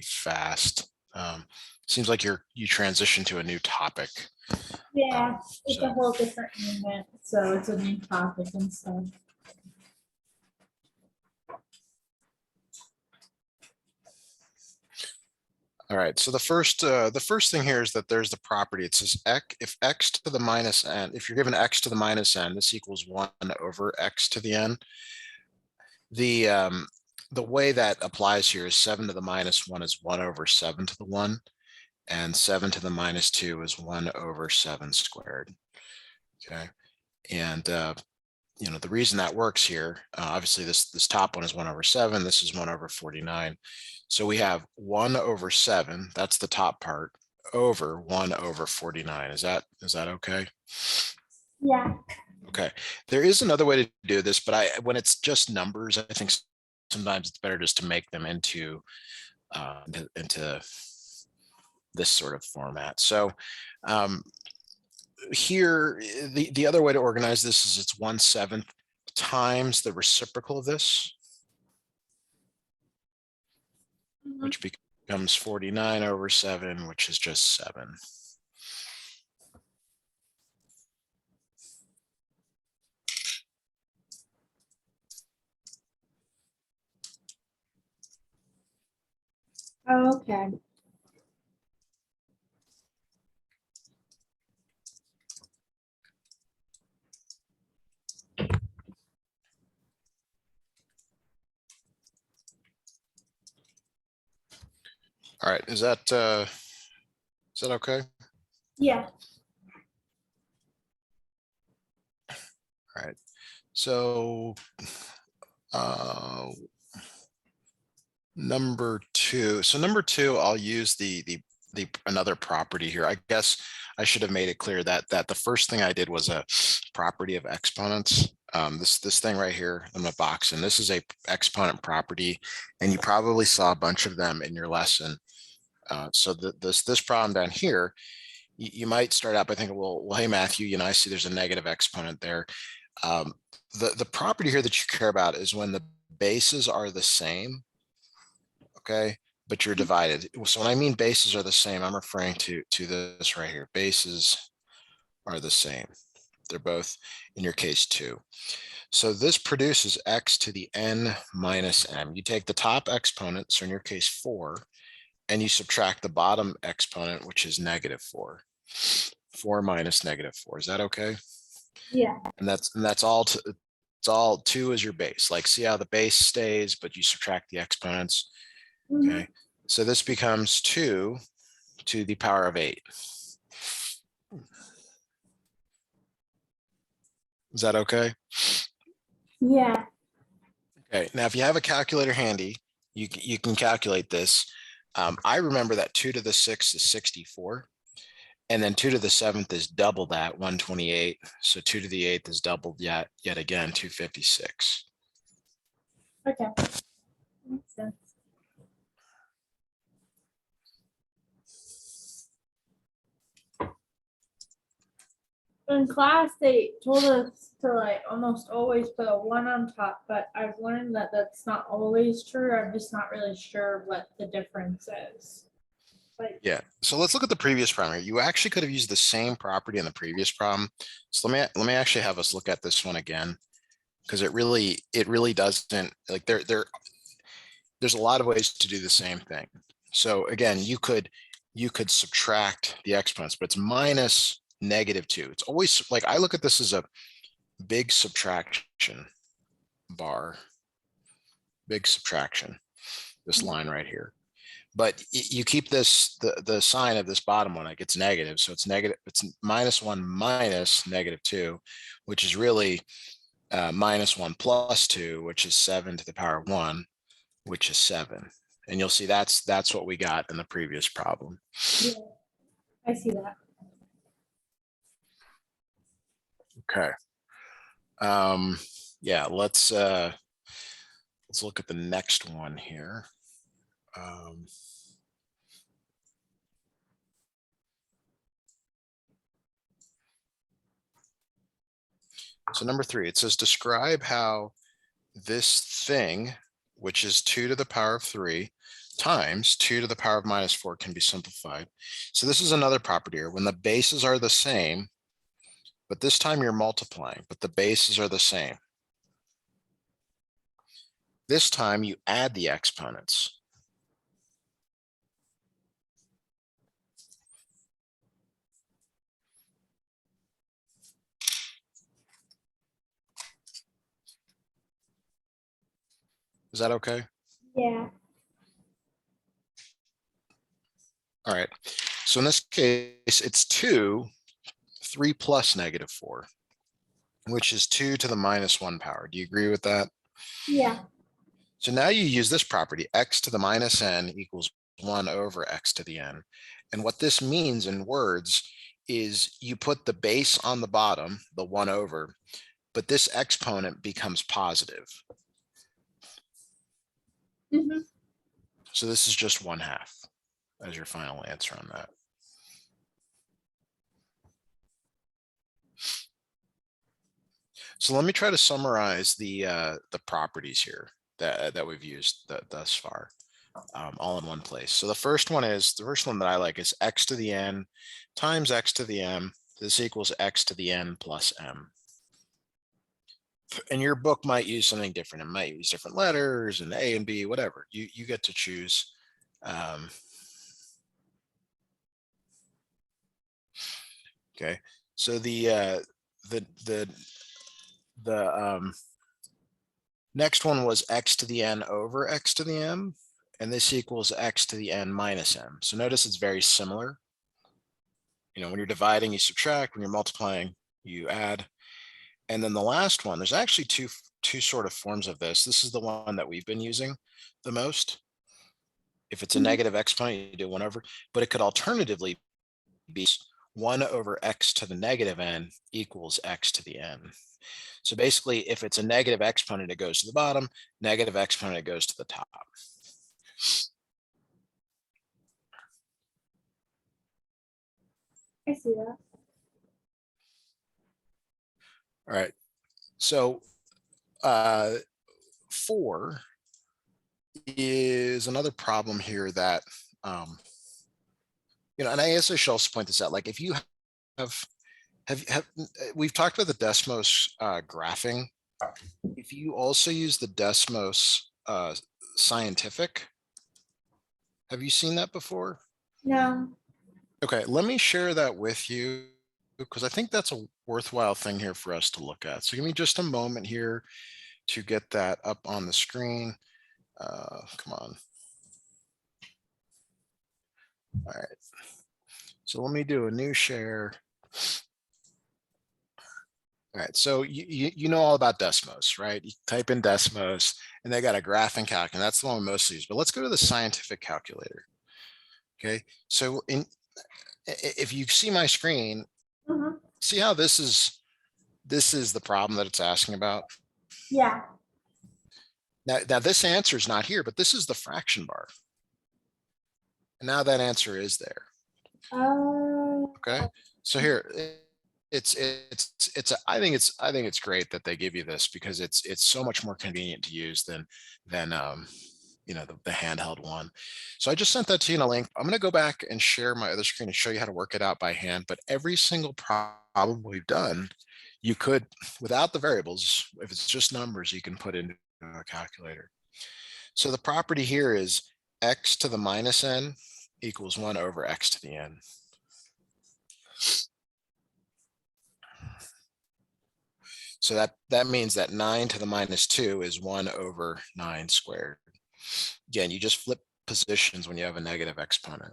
pretty fast. Seems like you transitioned to a new topic. Yeah, it's a whole different unit, so it's a new topic and stuff. All right, so the first thing here is that there's the property. It says if x to the minus n, if you're given x to the minus n, this equals 1 over x to the n. The way that applies here is 7 to the minus 1 is 1 over 7 to the 1, and 7 to the minus 2 is 1 over 7 squared. Okay, and you know, the reason that works here, obviously this top one is 1 over 7, this is 1 over 49. So we have 1 over 7, that's the top part, over 1 over 49. Is that okay? Yeah. Okay. There is another way to do this, but when it's just numbers, I think sometimes it's better just to make them into this sort of format. So here, the other way to organize this is it's 1/7 times the reciprocal of this, which becomes 49 over 7, which is just 7. Okay. All right, is that okay? Yeah. All right, so number 2. So number 2, I'll use the another property here. I guess I should have made it clear that the first thing I did was a property of exponents. This thing right here in the box, and this is a exponent property, and you probably saw a bunch of them in your lesson. So this problem down here, you might start out by thinking, well, hey Matthew, you know, I see there's a negative exponent there. The property here that you care about is when the bases are the same, okay, but you're divided. So when I mean bases are the same, I'm referring to this right here. Bases are the same. They're both, in your case, 2. So this produces x to the n minus m. You take the top exponent, so in your case 4, and you subtract the bottom exponent, which is -4. 4 minus -4. Is that okay? Yeah. And that's all. It's all 2 is your base. Like, see how the base stays, but you subtract the exponents. Okay, so this becomes 2 to the power of 8. Is that okay? Yeah. Okay, now if you have a calculator handy, you can calculate this. I remember that 2 to the 6th is 64. And then 2 to the 7th is double that, 128. So 2 to the 8th is doubled yet again, 256. Okay. Makes sense. In class, they told us to like almost always put a 1 on top, but I've learned that that's not always true. I'm just not really sure what the difference is. Like, Yeah, so let's look at the previous problem here. You actually could have used the same property in the previous problem. So let me actually have us look at this one again, because it really doesn't, like, there's a lot of ways to do the same thing. So again, you could subtract the exponents, but it's minus -2. It's always, like, I look at this as a big subtraction bar, big subtraction, this line right here. But you keep this, the sign of this bottom one, it gets negative. So it's negative, it's -1 minus -2, which is really -1 plus 2, which is 7 to the power of 1, which is 7. And you'll see that's what we got in the previous problem. yeah, I see that. Okay. Yeah, let's look at the next one here. So number 3, it says describe how this thing, which is 2 to the power of 3, times 2 to the power of minus 4 can be simplified. So this is another property here. When the bases are the same, but this time you're multiplying, but the bases are the same. This time you add the exponents. Is that okay? Yeah. All right. So in this case, it's 2, 3 plus negative 4, which is 2 to the minus 1 power. Do you agree with that? Yeah. So now you use this property, x to the minus n equals 1 over x to the n. And what this means in words is you put the base on the bottom, the 1 over, but this exponent becomes positive. Mm-hmm. So this is just 1/2 as your final answer on that. So let me try to summarize the properties here that we've used thus far, all in one place. So the first one that I like is x to the n times x to the m. This equals x to the n plus m. And your book might use something different. It might use different letters and A and B, whatever. You get to choose. Okay, so the next one was x to the n over x to the m, and this equals x to the n minus m. So notice it's very similar. You know, when you're dividing, you subtract. When you're multiplying, you add. And then the last one, there's actually two sort of forms of this. This is the one that we've been using the most. If it's a negative exponent, you do 1 over, but it could alternatively be 1 over x to the negative n equals x to the n. So basically, if it's a negative exponent, it goes to the bottom, negative exponent, it goes to the top. I see that. All right. So 4 is another problem here that, you know, and I guess I should also point this out. Like if you have we've talked about the Desmos graphing. If you also use the Desmos scientific, have you seen that before? No. Okay, let me share that with you because I think that's a worthwhile thing here for us to look at. So give me just a moment here to get that up on the screen. Come on. All right. So let me do a new share. All right, so you know all about Desmos, right? You type in Desmos and they got a graphing calc, and that's the one we mostly use. But let's go to the scientific calculator. Okay, so if you see my screen, Mm-hmm. see how this is the problem that it's asking about. Yeah. Now this answer is not here, but this is the fraction bar. And now that answer is there. Okay, so here I think it's great that they give you this because it's so much more convenient to use than you know, the handheld one. So I just sent that to you in a link. I'm going to go back and share my other screen and show you how to work it out by hand. But every single problem we've done, you could, without the variables, if it's just numbers, you can put into a calculator. So the property here is x to the minus n equals 1 over x to the n. So that means that 9 to the minus 2 is 1 over 9 squared. Again, you just flip positions when you have a negative exponent.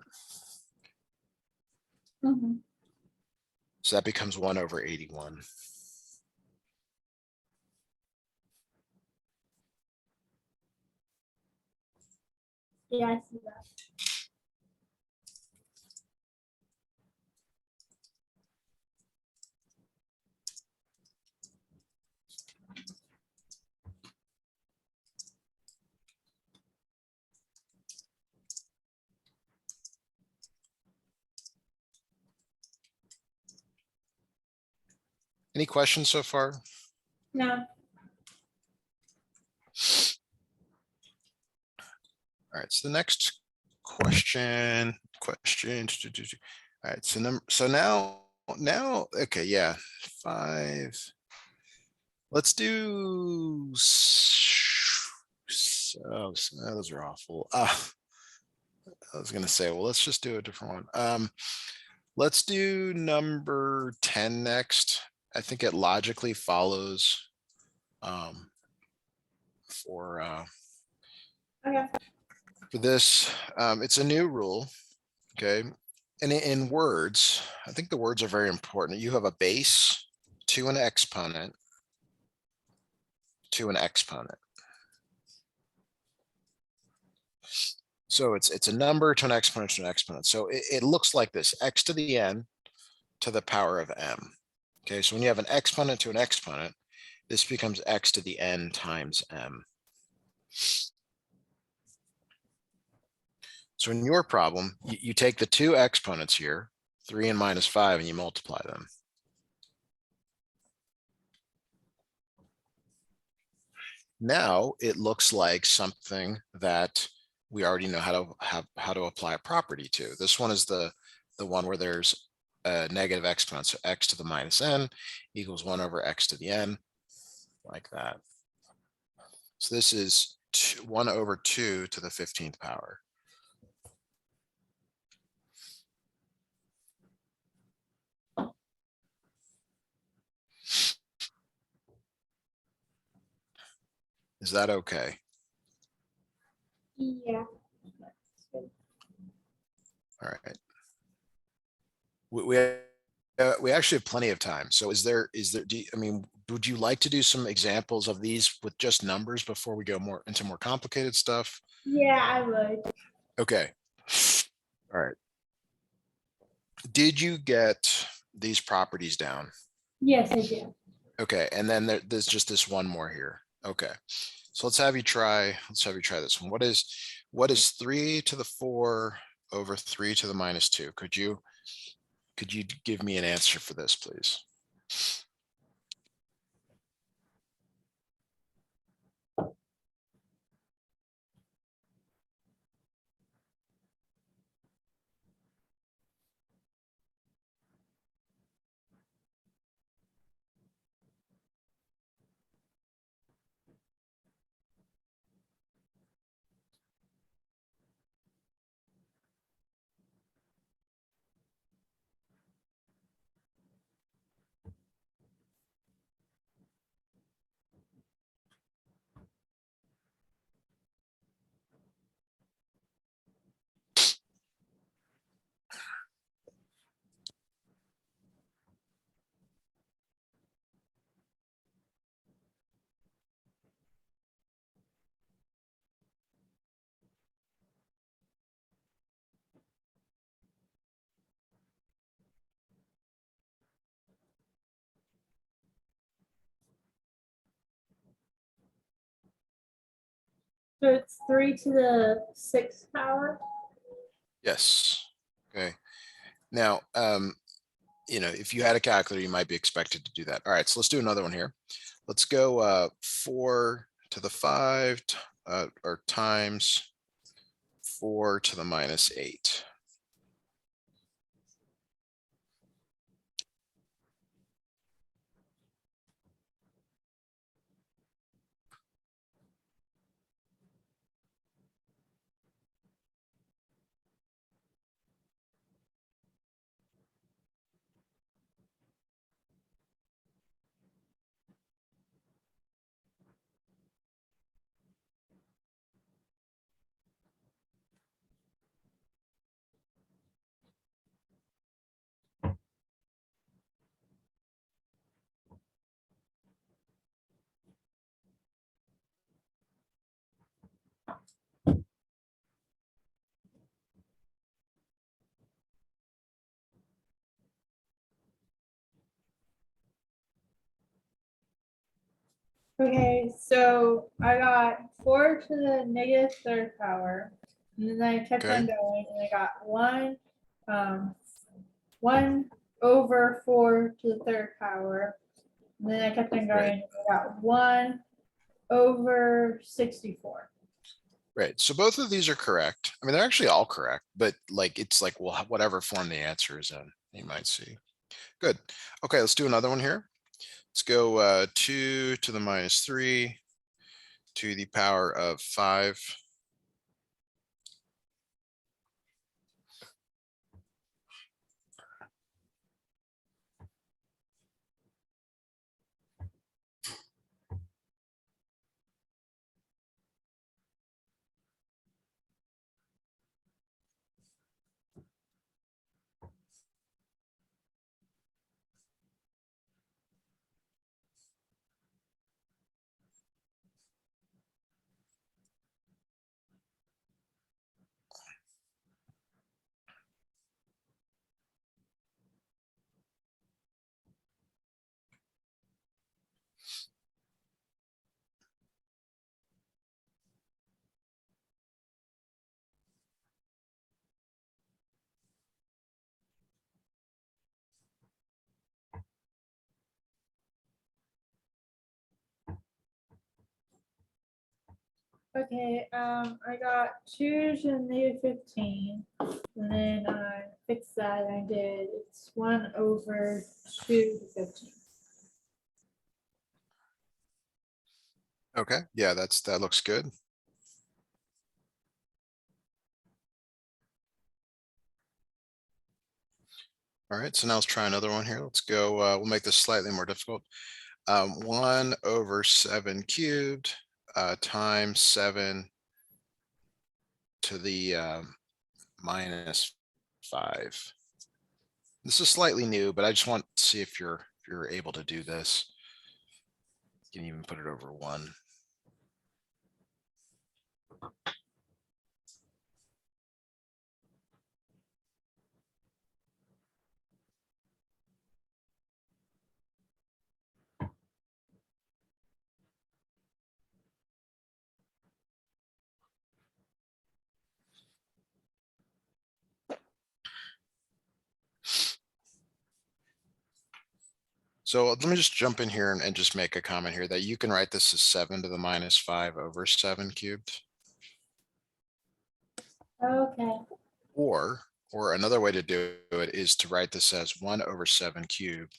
Mm-hmm. So that becomes 1 over 81. Yeah, I see that. Any questions so far? No. All right, so the next question. All right, so now, okay, yeah, 5. Let's do. Those are awful. I was gonna say, well, let's just do a different one. Let's do number 10 next. I think it logically follows for Okay. for this. It's a new rule. Okay. And in words, I think the words are very important. You have a base to an exponent to an exponent. So it's a number to an exponent to an exponent. So it looks like this: x to the n to the power of m. Okay, so when you have an exponent to an exponent, this becomes x to the n times m. So in your problem, you take the two exponents here, 3 and -5, and you multiply them. Now it looks like something that we already know how to apply a property to. This one is the one where there's a negative exponent, so x to the -n equals 1 over x to the n, like that. So this is 1 over 2 to the 15th power. Is that okay? Yeah. All right. We actually have plenty of time. So is there, I mean, would you like to do some examples of these with just numbers before we go more into more complicated stuff? Yeah, I would. Okay. All right. Did you get these properties down? Yes, I do. Okay. And then there's just this one more here. Okay. So let's have you try this one. What is 3 to the 4 over 3 to the -2? Could you give me an answer for this, please? So it's 3 to the 6th power. Yes. Okay. Now, if you had a calculator, you might be expected to do that. All right, so let's do another one here. Let's go 4 to the 5 or times 4 to the -8. Okay, so I got 4 to the -3rd power, and then I kept on Okay, going, and I got 1 over 4 to the 3rd power, and then I kept on going, great, and I got 1 over 64. Right, so both of these are correct. I mean, they're actually all correct, but like, it's like, well, whatever form the answer is in, you might see. Good. Okay, let's do another one here. Let's go 2 to the minus 3 to the power of 5. Okay, I got 2 to the negative 15, and then I fixed that and I did, it's 1 over 2 to 15. Okay, yeah, that looks good. All right, so now let's try another one here. Let's go, we'll make this slightly more difficult. 1 over 7 cubed times 7 to the minus 5. This is slightly new, but I just want to see if you're able to do this. You can even put it over 1. So let me just jump in here and just make a comment here that you can write this as 7 to the minus 5 over 7 cubed. Okay, Or another way to do it is to write this as 1 over 7 cubed,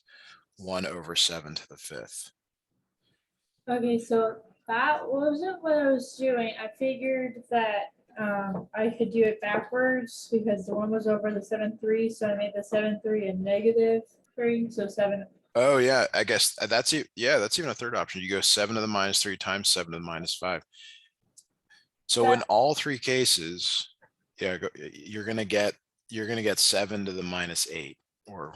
1 over 7 to the 5th. okay, so that wasn't what I was doing. I figured that I could do it backwards because the 1 was over the 7-3, so I made the 7-3 a negative 3, so 7. Oh yeah, I guess that's it. Yeah, that's even a third option. You go 7 to the minus 3 times 7 to the minus 5. So in That, all three cases, yeah, you're gonna get 7 to the minus 8, or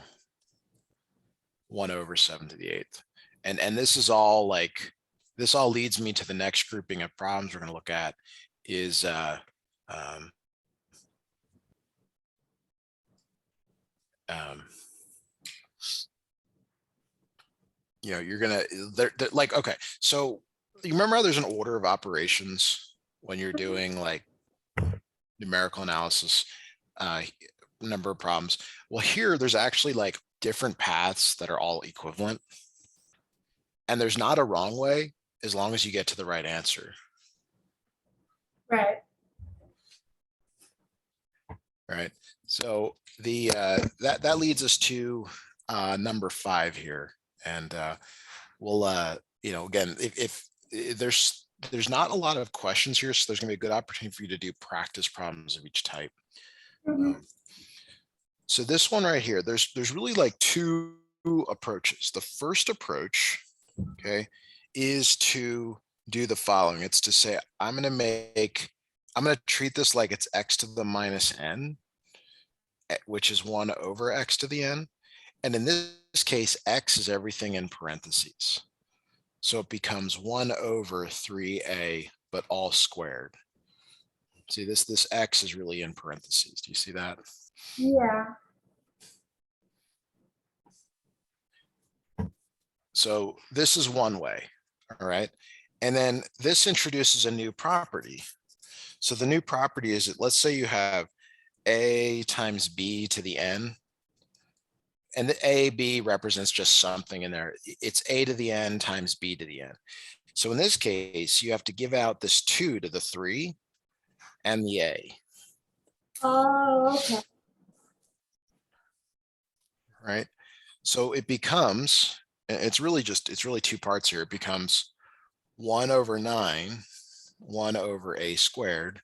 1 over 7 to the 8th. And this is all like, this all leads me to the next grouping of problems we're gonna look at is um, um, you're gonna, they're like, okay, so you remember how there's an order of operations when you're doing like numerical analysis, number of problems. Well, here there's actually like different paths that are all equivalent, and there's not a wrong way as long as you get to the right answer. right. Right. So the that leads us to number 5 here, and we'll again, if there's not a lot of questions here, so there's gonna be a good opportunity for you to do practice problems of each type. Mhm. So this one right here, there's really like 2 approaches. The first approach, okay, is to do the following. It's to say, I'm gonna treat this like it's x to the minus n, which is 1 over x to the n. And in this case, x is everything in parentheses. So it becomes 1 over 3a, but all squared. See, this x is really in parentheses. Do you see that? Yeah. So this is one way, all right? And then this introduces a new property. So the new property is that, let's say you have a times b to the n, and the a, b represents just something in there. It's a to the n times b to the n. So in this case, you have to give out this 2 to the 3, and the a, Oh, okay. right? So it becomes, it's really two parts here. It becomes 1 over 9, 1 over a squared,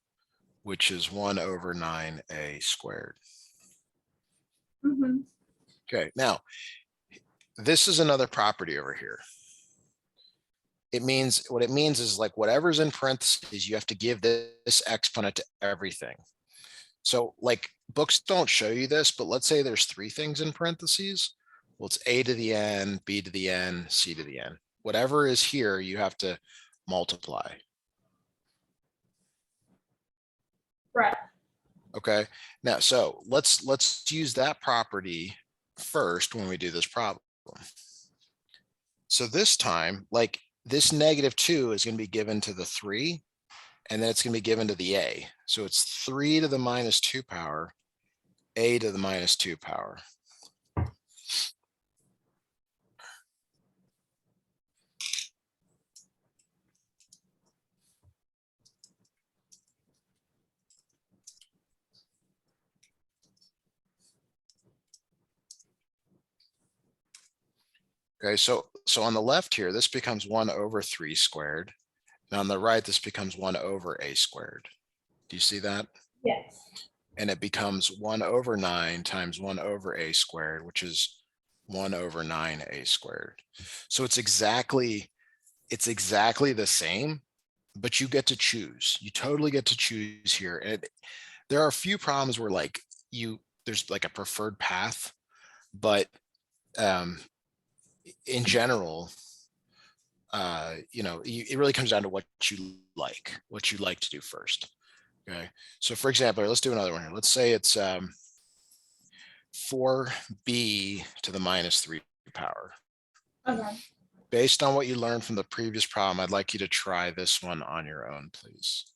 which is 1 over 9a squared. Mm-hmm. Okay, now this is another property over here. It means, what it means is like whatever's in parentheses, you have to give this exponent to everything. So like books don't show you this, but let's say there's 3 things in parentheses. Well, it's a to the n, b to the n, c to the n. Whatever is here, you have to multiply. Right. Okay. Now, so let's use that property first when we do this problem. So this time, like this -2 is going to be given to the 3, and then it's going to be given to the a. So it's 3 to the -2 power, a to the -2 power. Okay, so on the left here, this becomes 1 over 3 squared. And on the right, this becomes 1 over a squared. Do you see that? Yes. And it becomes 1 over 9 times 1 over a squared, which is 1 over 9a squared. So it's exactly the same, but you get to choose. You totally get to choose here. And there are a few problems where like there's like a preferred path, but in general, it really comes down to what you like to do first. Okay. So for example, let's do another one here. Let's say it's 4b to the -3 power. Okay. Based on what you learned from the previous problem, I'd like you to try this one on your own, please.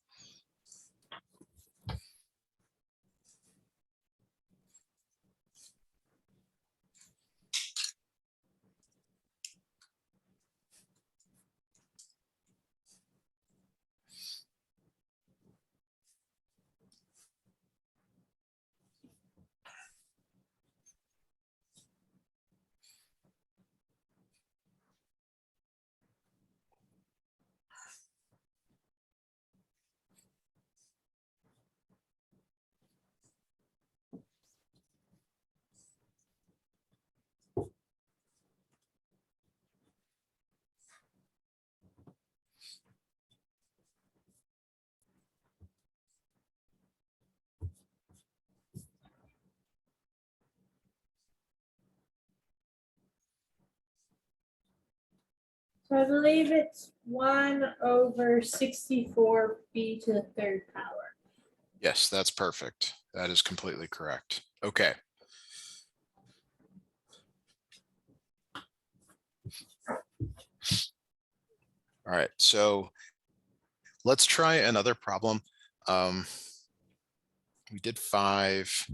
So I believe it's 1 over 64b to the 3rd power. Yes, that's perfect. That is completely correct. Okay. All right, so let's try another problem. We did 5.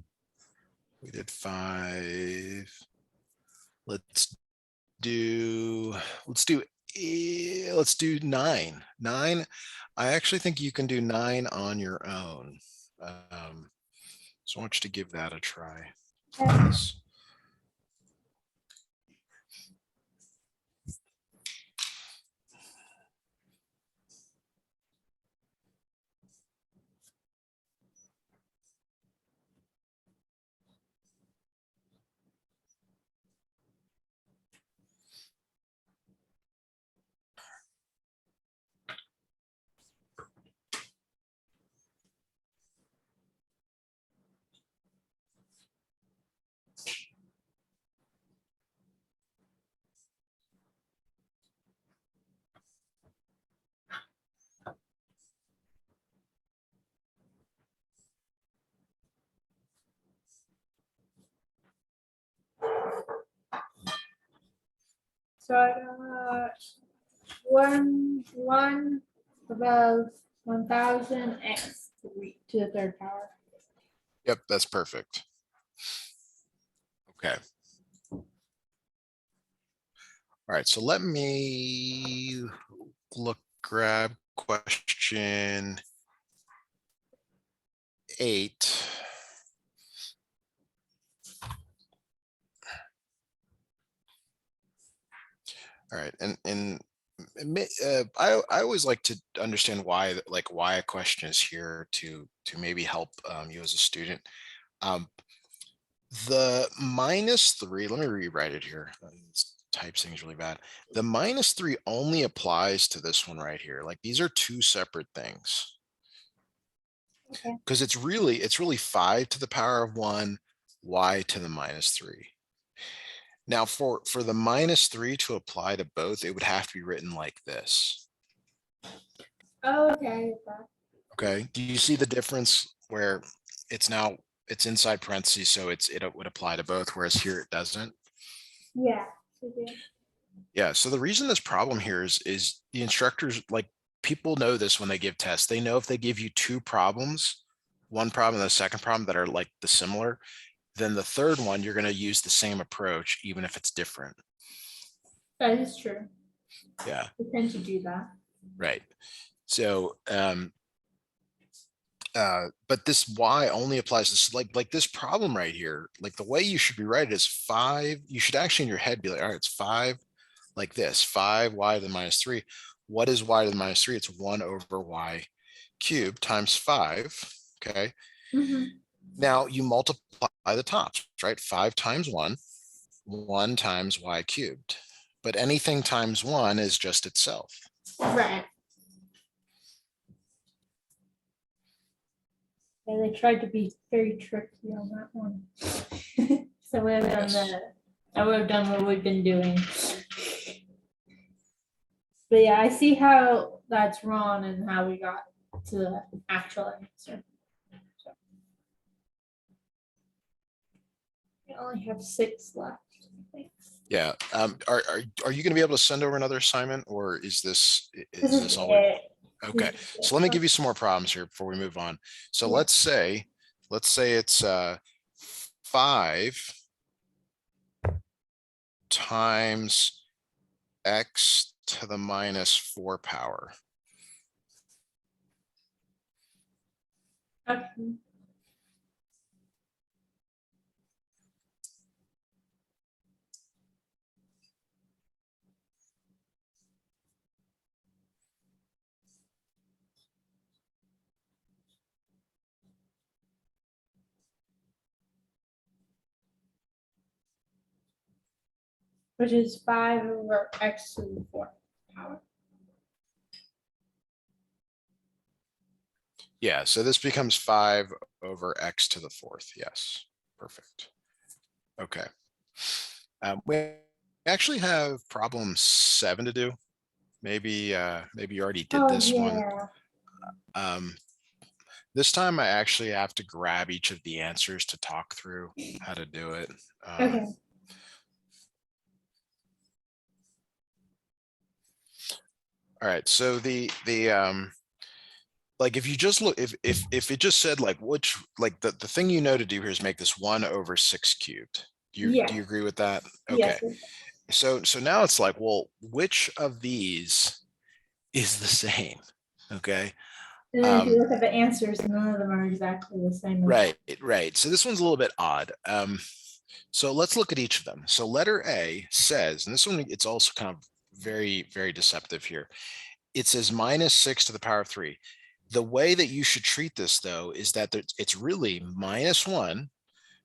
We did 5. Let's do 9. 9. I actually think you can do 9 on your own. So I want you to give that a try. Please. So I got 1 above 1000x3 to the 3rd power. Yep, that's perfect. Okay. All right, so let me grab question 8. All right, and I always like to understand why a question is here to maybe help you as a student. Um, the -3, let me rewrite it here. This typing really bad. The -3 only applies to this one right here. Like these are two separate things. Okay. Because it's really 5 to the power of 1, y to the -3. Now for the -3 to apply to both, it would have to be written like this. Oh, okay. I get that. Okay. Do you see the difference where it's inside parentheses, so it would apply to both, whereas here it doesn't? Yeah. I do. Yeah. So the reason this problem here is the instructors, like, people know this when they give tests. They know if they give you two problems, one problem and the second problem that are like the similar, then the third one you're going to use the same approach, even if it's different. That is true. Yeah. We tend to do that. Right. So but this y only applies to like this problem right here. Like the way you should be writing is 5. You should actually in your head be like, all right, it's 5 like this, 5y to the -3. What is y to the -3? It's 1 over y cubed times 5. Okay. Mhm. Now you multiply the tops, right? 5 times 1 times y cubed. But anything times 1 is just itself. Right. Yeah, they tried to be very tricky on that one. So we have done Yes. I would have done what we've been doing. But yeah, I see how that's wrong and how we got to the actual answer. So. We only have 6 left. Thanks. Yeah. Are you going to be able to send over another assignment, or is This this is all? it. Okay. So let me give you some more problems here before we move on. So Yeah. let's say it's 5 times x to the -4 power. Okay. Which is 5 over x to the 4th power. Yeah. So this becomes 5 over x to the 4th. Yes. Perfect. Okay. We actually have problem 7 to do. Maybe you already did this one. Um, This time I actually have to grab each of the answers to talk through how to do it. Okay. All right. So like if you just look, if it just said like the thing you know to do here is make this 1 over 6 cubed. Do you agree with that? Okay. Yes. So now it's like, well, which of these is the same? Okay. And then if you look at the answers, none of them are exactly the same. Right. So this one's a little bit odd. So let's look at each of them. So letter A says, and this one, it's also kind of very, very deceptive here. It says -6 to the power of 3. The way that you should treat this, though, is that it's really -1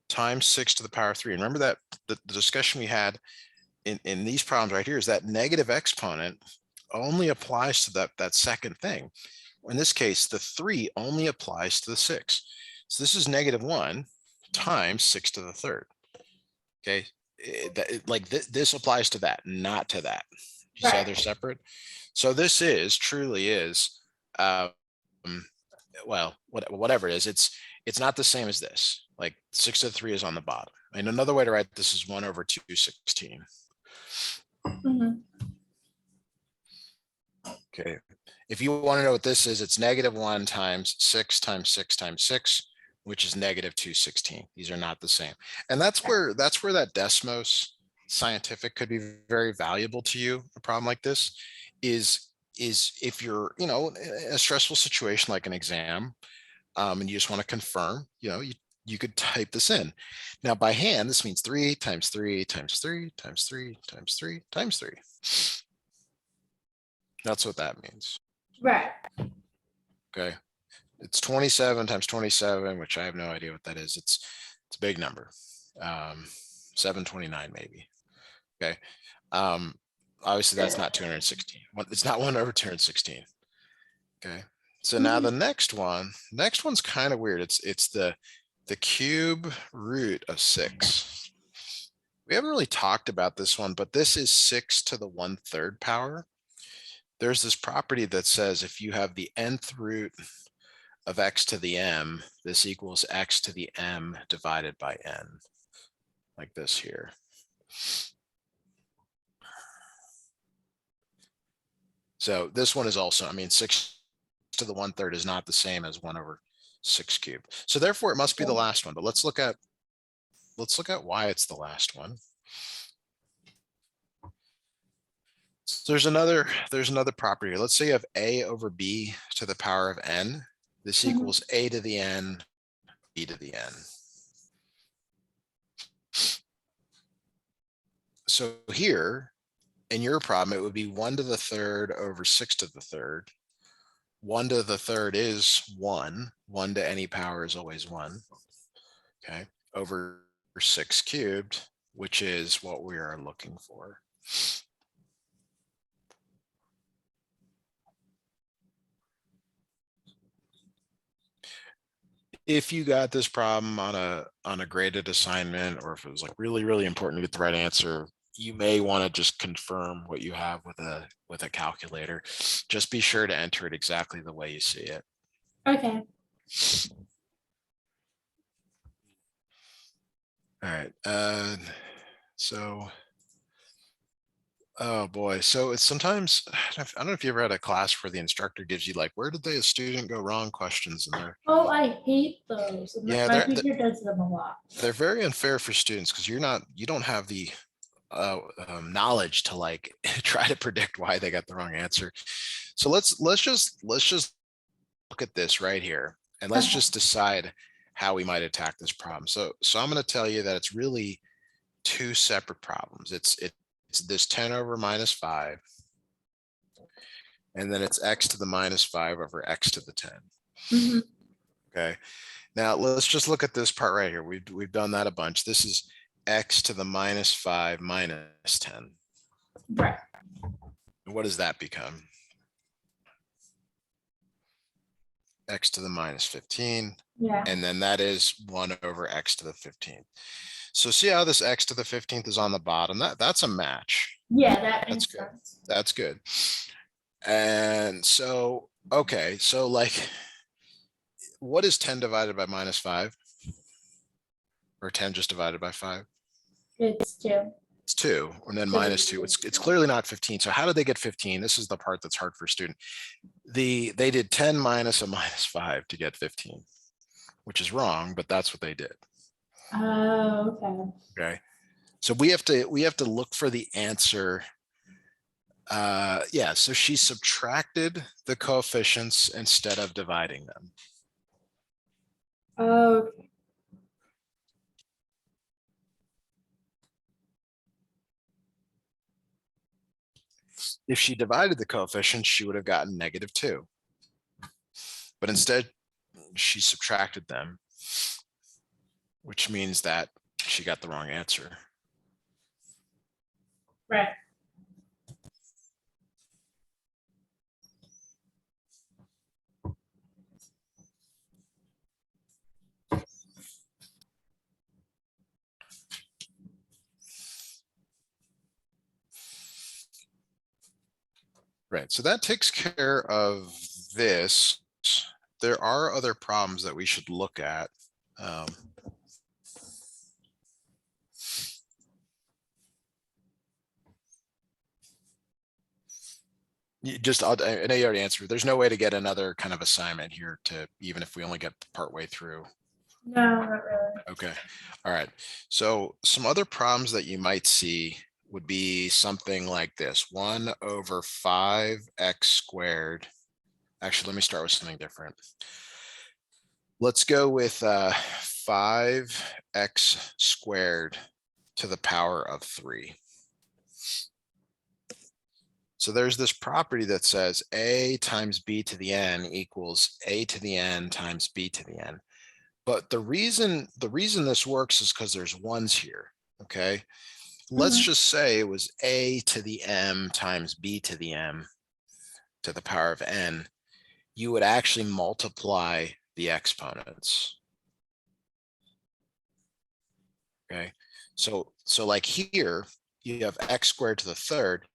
times 6 to the power of 3. And remember that the discussion we had in these problems right here is that negative exponent only applies to that second thing. In this case, the 3 only applies to the 6. So this is -1 times 6 to the 3rd. Okay. This applies to that, not to that. You see how they're separate? So this truly is, well, whatever it is, it's not the same as this. Like 6 to the 3 is on the bottom. And another way to write this is 1 over 216. Mhm. Okay. If you want to know what this is, it's -1 times 6 times 6 times 6, which is -216. These are not the same. And that's where that Desmos scientific could be very valuable to you. A problem like this is if you're, in a stressful situation like an exam, and you just want to confirm, you could type this in. Now by hand, this means 3 times 3 times 3 times 3 times 3 times 3. That's what that means. Right. Okay. It's 27 times 27, which I have no idea what that is. It's a big number. 729 maybe. Okay. Obviously that's not 216. It's not 1 over 216. Okay. So now the next one's kind of weird. It's the cube root of 6. We haven't really talked about this one, but this is 6 to the 1/3 power. There's this property that says if you have the nth root of x to the m, this equals x to the m divided by n, like this here. So this one is also, 6 to the 1/3 is not the same as 1 over 6 cubed. So therefore it must be the last one, but let's look at why it's the last one. So there's another property here. Let's say you have a over b to the power of n. This equals a to the n, b to the n. So here in your problem, it would be 1 to the 3rd over 6 to the 3rd. 1 to the 3rd is 1. 1 to any power is always 1. Okay, over 6 cubed, which is what we are looking for. If you got this problem on a graded assignment, or if it was like really, really important to get the right answer, you may want to just confirm what you have with a calculator. Just be sure to enter it exactly the way you see it. Okay. All right. So, oh boy. So it's sometimes, I don't know if you ever had a class where the instructor gives you like, where did the student go wrong questions in there. Oh, I hate those. And Yeah, my teacher does them a lot. They're very unfair for students because you don't have the knowledge to like try to predict why they got the wrong answer. So let's just look at this right here, and let's just decide how we might attack this problem. So I'm going to tell you that it's really two separate problems. It's this 10 over minus 5, and then it's x to the minus 5 over x to the 10. Okay. Now let's just look at this part right here. We've done that a bunch. This is x to the minus 5 minus 10. Right. And what does that become? X to the minus 15. Yeah. And then that is 1 over x to the 15th. So see how this x to the 15th is on the bottom? That's a match. Yeah, that makes sense. That's good. And so, okay, so like, what is 10 divided by minus 5? Or 10 just divided by 5? It's 2. It's 2, and then minus 2. It's clearly not 15. So how did they get 15? This is the part that's hard for a student. They did 10 minus a minus 5 to get 15, which is wrong, but that's what they did. Oh, okay. Okay. So we have to look for the answer. Yeah, so she subtracted the coefficients instead of dividing them. Okay. If she divided the coefficients, she would have gotten -2. But instead, she subtracted them, which means that she got the wrong answer. Right. Right, so that takes care of this. There are other problems that we should look at. I know you already answered. There's no way to get another kind of assignment here to, even if we only get part way through. No, not really. Okay, all right. So some other problems that you might see would be something like this: 1 over 5x squared. Actually, let me start with something different. Let's go with 5x squared to the power of 3. So there's this property that says a times b to the n equals a to the n times b to the n. But the reason this works is because there's ones here, okay? Let's just say it was a to the m times b to the m to the power of n. You would actually multiply the exponents. Okay, so like here, you have x squared to the third.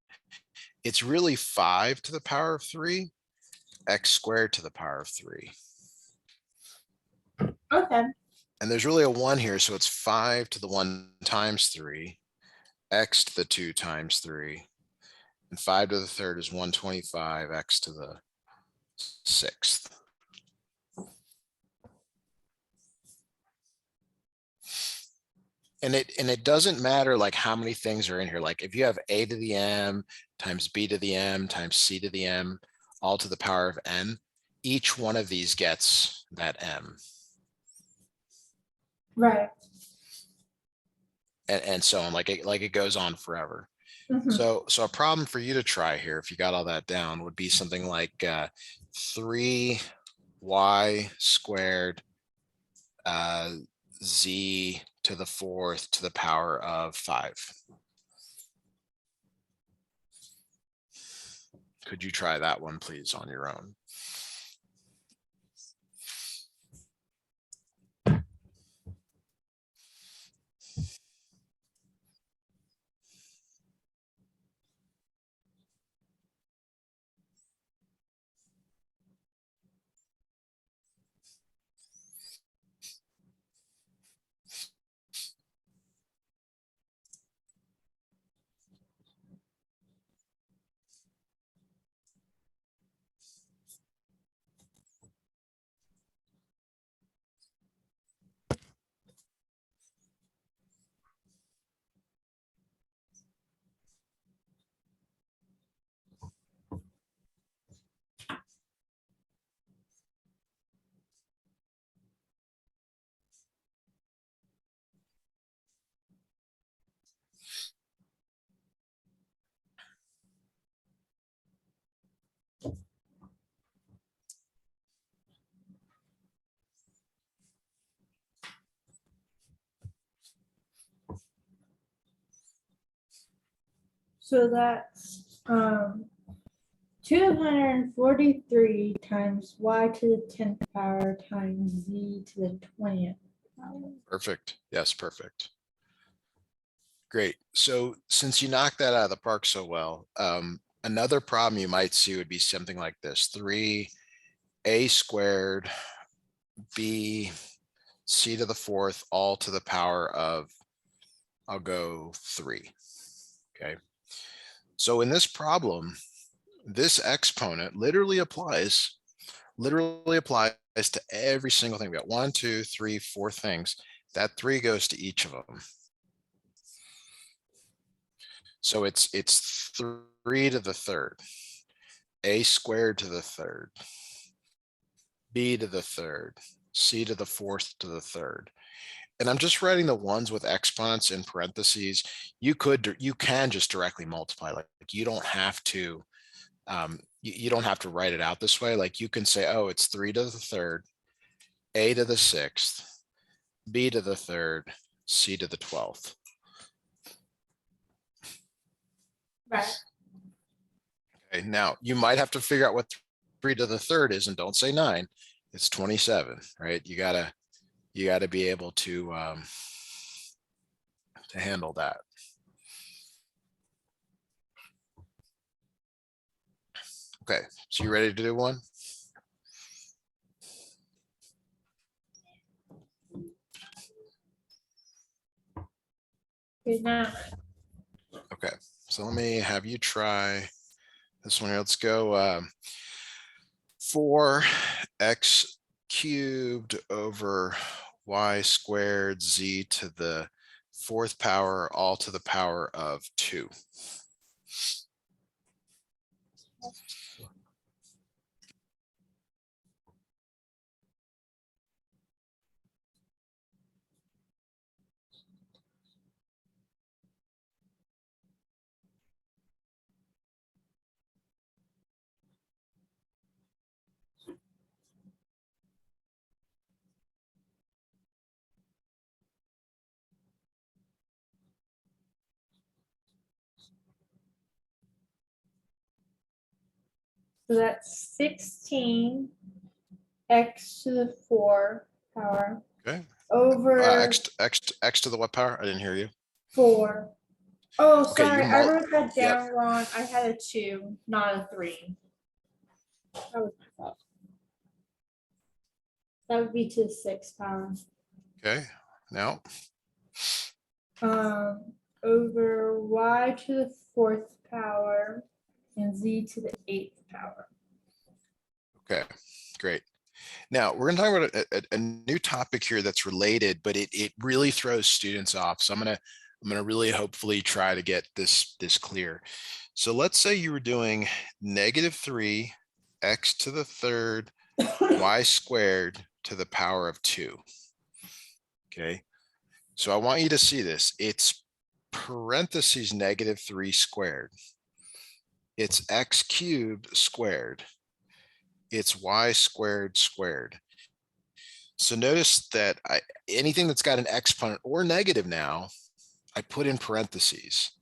It's really 5 to the power of 3, x squared to the power of 3. Okay. And there's really a 1 here, so it's 5 to the 1 times 3, x to the 2 times 3, and 5 to the third is 125, x to the 6th. And it doesn't matter like how many things are in here. Like if you have a to the m times b to the m times c to the m, all to the power of n, each one of these gets that m. Right. And so on, like it goes on forever. Mhm. So a problem for you to try here, if you got all that down, would be something like 3y squared z to the 4th to the power of 5. Could you try that one, please, on your own? So that's 243 times y to the 10th power times z to the 20th power. Perfect. Yes, perfect. Great. So since you knocked that out of the park so well, another problem you might see would be something like this: 3a squared b c to the 4th all to the power of, I'll go 3. Okay. So in this problem, this exponent literally applies to every single thing. We got 1, 2, 3, 4 things. That 3 goes to each of them. So it's 3 to the third, a squared to the third, b to the third, c to the 4th to the third. And I'm just writing the ones with exponents in parentheses. You can just directly multiply. Like you don't have to you don't have to write it out this way. Like you can say, oh, it's 3 to the third, a to the 6th, b to the third, c to the 12th. Right. Okay, now you might have to figure out what 3 to the third is, and don't say 9. It's 27, right? You gotta be able to handle that. Okay, so you ready to do one? Okay, now Okay, so let me have you try this one here. Let's go 4x cubed over y squared z to the 4th power all to the power of 2. So that's 16 x to the 4 power Okay. over X to the what power? I didn't hear you. 4. Oh, Okay, sorry, you I wrote that yep. down wrong. I had a 2, not a 3. That was my fault. That would be to the 6th power. Okay. Now, Over y to the 4th power and z to the 8th power. okay, great. Now we're going to talk about a new topic here that's related, but it really throws students off. So I'm gonna really hopefully try to get this clear. So let's say you were doing -3 x to the 3rd y squared to the power of 2. Okay, so I want you to see this. It's parentheses -3 squared. It's x cubed squared. It's y squared squared. So notice that anything that's got an exponent or negative now, I put in parentheses.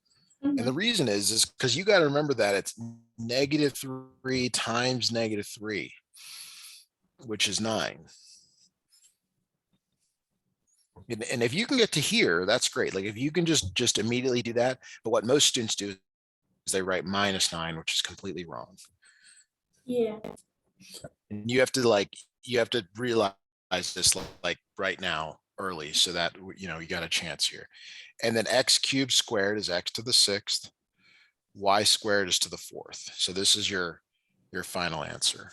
And the reason is because you got to remember that it's -3 times -3, which is 9. And if you can get to here, that's great. Like if you can just immediately do that. But what most students do is they write -9, which is completely wrong. Yeah. And you have to realize this like right now early so that you got a chance here. And then x cubed squared is x to the 6th, y squared is to the 4th. So this is your final answer.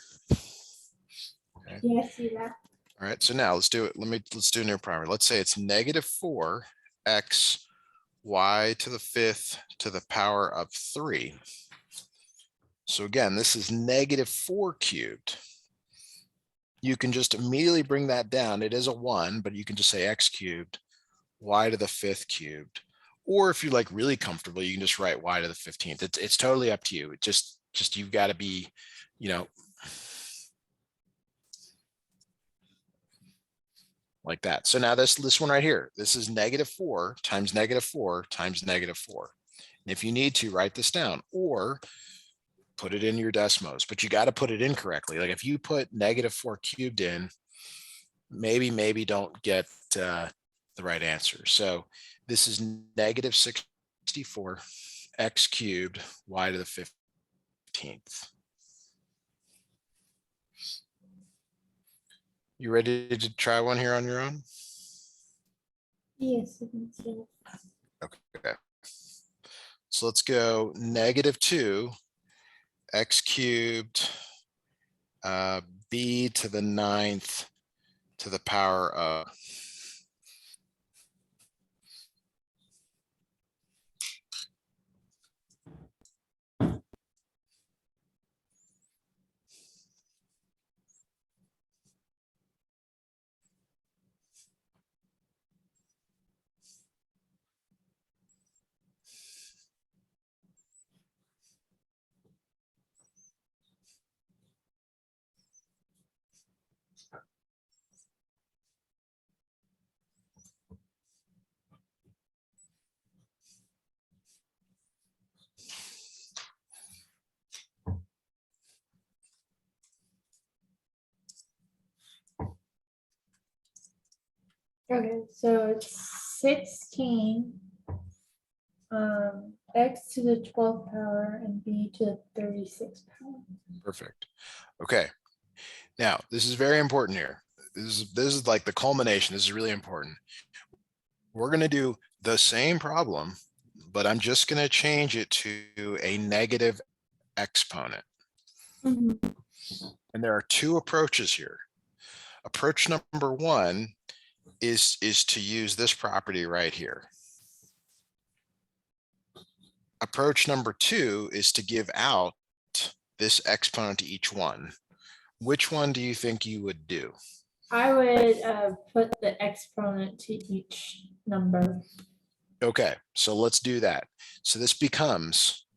Okay. Yeah, I see that. All right, so now let's do it. Let's do a new primary. Let's say it's -4 x y to the 5th to the power of 3. So again, this is -4 cubed. You can just immediately bring that down. It is a 1, but you can just say x cubed, y to the 5th cubed. Or if you're like really comfortable, you can just write y to the 15th. It's totally up to you. It just you've got to be, like that. So now this one right here, this is -4 times -4 times -4. And if you need to, write this down or put it in your Desmos, but you got to put it in correctly. Like if you put -4 cubed in, maybe don't get the right answer. So this is -64 x cubed y to the 15th. You ready to try one here on your own? Yes, I can see it. Okay. So let's go -2 x cubed b to the 9th to the power of Okay, so it's 16 x to the 12th power and b to the 36th power. perfect. Okay. Now, this is very important here. This is like the culmination. This is really important. We're going to do the same problem, but I'm just going to change it to a negative exponent. Mhm. And there are two approaches here. Approach number one is to use this property right here. Approach number two is to give out this exponent to each one. Which one do you think you would do? I would put the exponent to each number. Okay, so let's do that. So this becomes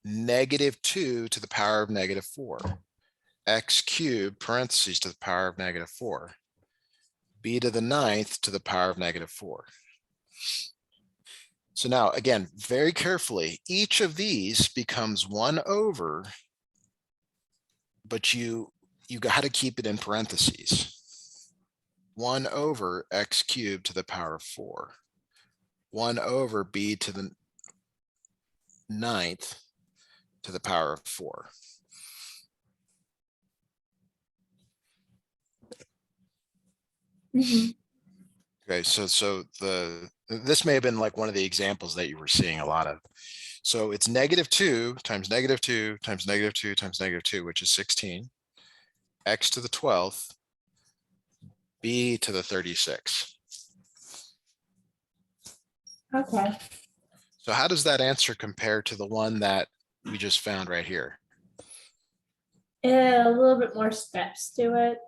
-2 to the power of -4, x cubed parentheses to the power of -4, b to the 9th to the power of -4. So now again, very carefully, each of these becomes 1 over but you got to keep it in parentheses. 1 over x cubed to the power of 4. 1 over b to the 9th to the power of 4. Mhm. Okay, so this may have been like one of the examples that you were seeing a lot of. So it's -2 times -2 times -2 times -2, which is 16. X to the 12th, b to the 36. Okay. So how does that answer compare to the one that we just found right here? A little bit more steps to it.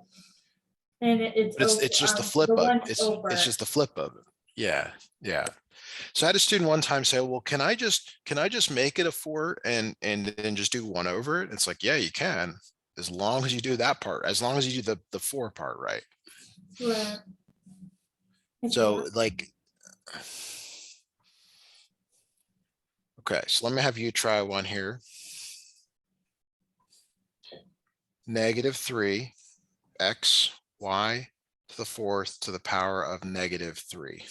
And it's It's just the flip the of one it's over. just the flip of it. Yeah, yeah. So I had a student one time say, well, can I just make it a 4 and then just do 1 over it? It's like, yeah, you can, as long as you do that part, as long as you do the 4 part right. Right. So like, okay, so let me have you try one here. -3 x y to the 4th to the power of -3.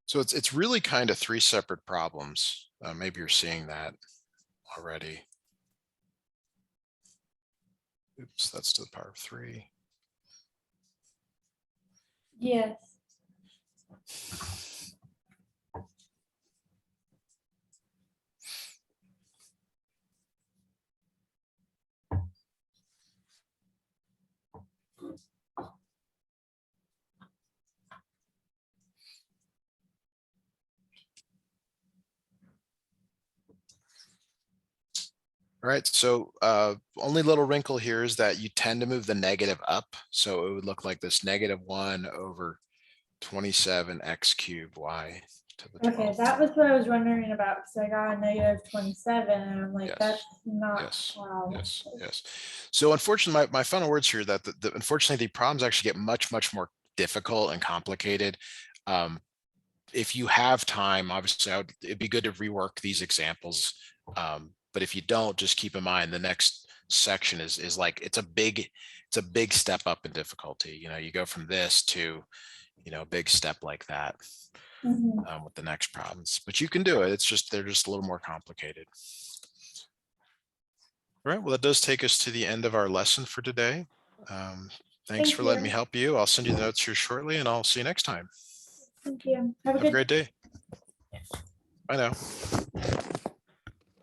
So it's really kind of 3 separate problems. Maybe you're seeing that already. Oops, that's to the power of 3. Yes. All right, so only little wrinkle here is that you tend to move the negative up. So it would look like this -1 over 27 x cubed y to the 12th. Okay, that was what I was wondering about because I got a -27 and I'm like, Yes. that's not Yes, wow. yes, yes. So unfortunately, my final words here that unfortunately the problems actually get much more difficult and complicated. If you have time, obviously it'd be good to rework these examples. But if you don't, just keep in mind the next section is like it's a big step up in difficulty. You know, you go from this to, you know, a big step like that Mhm. with the next problems. But you can do it. It's just they're just a little more complicated. All right, well, that does take us to the end of our lesson for today. Thanks Thank for letting me you. help you. I'll send you the notes here shortly and I'll see you next time. Thank you. Have a Have a good great day. Bye now.